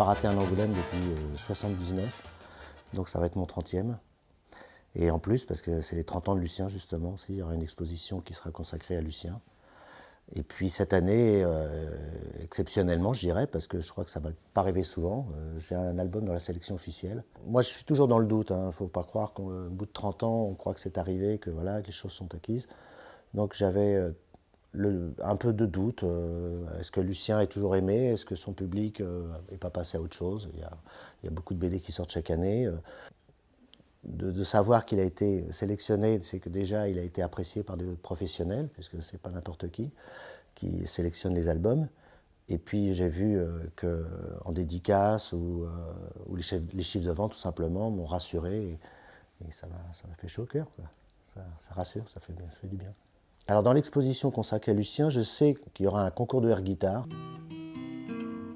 pas raté un Angoulême depuis 79, donc ça va être mon 30e. Et en plus, parce que c'est les 30 ans de Lucien justement, il y aura une exposition qui sera consacrée à Lucien. Et puis cette année, exceptionnellement je dirais, parce que je crois que ça ne va pas arriver souvent, j'ai un album dans la sélection officielle. Moi je suis toujours dans le doute, il ne faut pas croire qu'au bout de 30 ans on croit que c'est arrivé, que, voilà, que les choses sont acquises. Donc j'avais un peu de doute, est-ce que Lucien est toujours aimé, est-ce que son public n'est pas passé à autre chose, il y a beaucoup de BD qui sortent chaque année. De savoir qu'il a été sélectionné, c'est que déjà il a été apprécié par des professionnels, puisque c'est pas n'importe qui sélectionne les albums. Et puis j'ai vu qu'en dédicace ou les chiffres de vente tout simplement m'ont rassuré et ça m'a fait chaud au cœur, quoi. Ça rassure, ça fait bien, ça fait du bien. Alors dans l'exposition consacrée à Lucien, je sais qu'il y aura un concours de air guitare.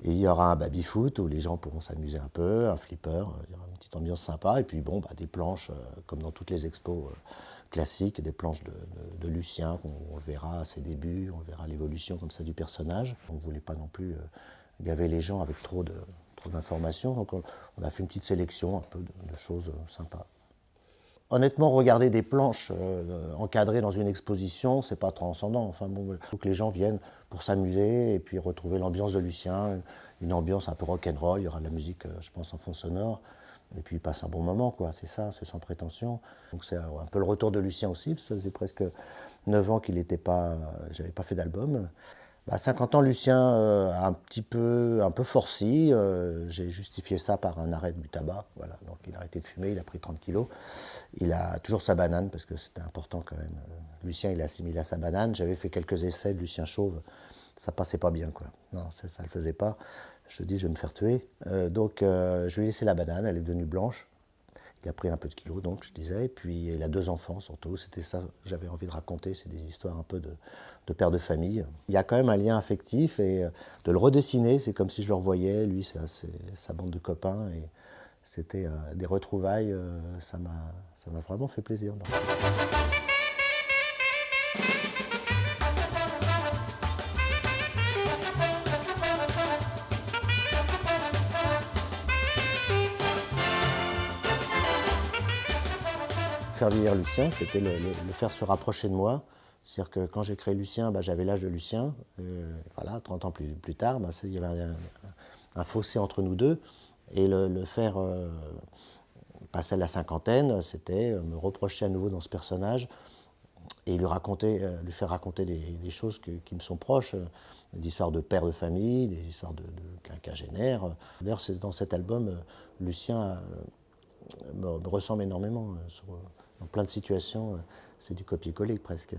Et il y aura un baby-foot où les gens pourront s'amuser un peu, un flipper, il y aura une petite ambiance sympa. Et puis bon, des planches, comme dans toutes les expos classiques, des planches de Lucien, qu'on verra à ses débuts, on verra l'évolution comme ça du personnage. On ne voulait pas non plus gaver les gens avec trop d'informations. Donc on a fait une petite sélection un peu de choses sympas. Honnêtement, regarder des planches encadrées dans une exposition, c'est pas transcendant. Enfin, bon, il faut que les gens viennent pour s'amuser et puis retrouver l'ambiance de Lucien, une ambiance un peu rock'n'roll. Il y aura de la musique, je pense, en fond sonore. Et puis, ils passent un bon moment, quoi. C'est ça, c'est sans prétention. Donc, c'est un peu le retour de Lucien aussi, parce que ça faisait presque 9 ans qu'il n'était pas. J'avais pas fait d'album. À 50 ans, Lucien a un peu forci. J'ai justifié ça par un arrêt du tabac. Voilà. Donc il a arrêté de fumer, il a pris 30 kilos. Il a toujours sa banane, parce que c'était important quand même. Lucien, il a assimilé à sa banane. J'avais fait quelques essais de Lucien Chauve. Ça passait pas bien, quoi. Non, ça le faisait pas. Je me dis, je vais me faire tuer. Donc je lui ai laissé la banane, elle est devenue blanche. Il a pris un peu de kilos, donc, je disais. Et puis, il a 2 enfants, surtout. C'était ça que j'avais envie de raconter. C'est des histoires un peu de père de famille. Il y a quand même un lien affectif. Et de le redessiner, c'est comme si je le revoyais. Lui, c'est sa bande de copains. Et c'était des retrouvailles. Ça m'a vraiment fait plaisir. Donc. Faire vieillir Lucien, c'était le faire se rapprocher de moi. C'est-à-dire que quand j'ai créé Lucien, j'avais l'âge de Lucien. Voilà, 30 ans plus tard, il y avait un fossé entre nous deux. Et le faire passer à la cinquantaine, c'était me reprocher à nouveau dans ce personnage et lui faire raconter des choses qui me sont proches, des histoires de père de famille, des histoires de quinquagénaire. D'ailleurs, dans cet album, Lucien me ressemble énormément. Dans plein de situations, c'est du copier-coller presque.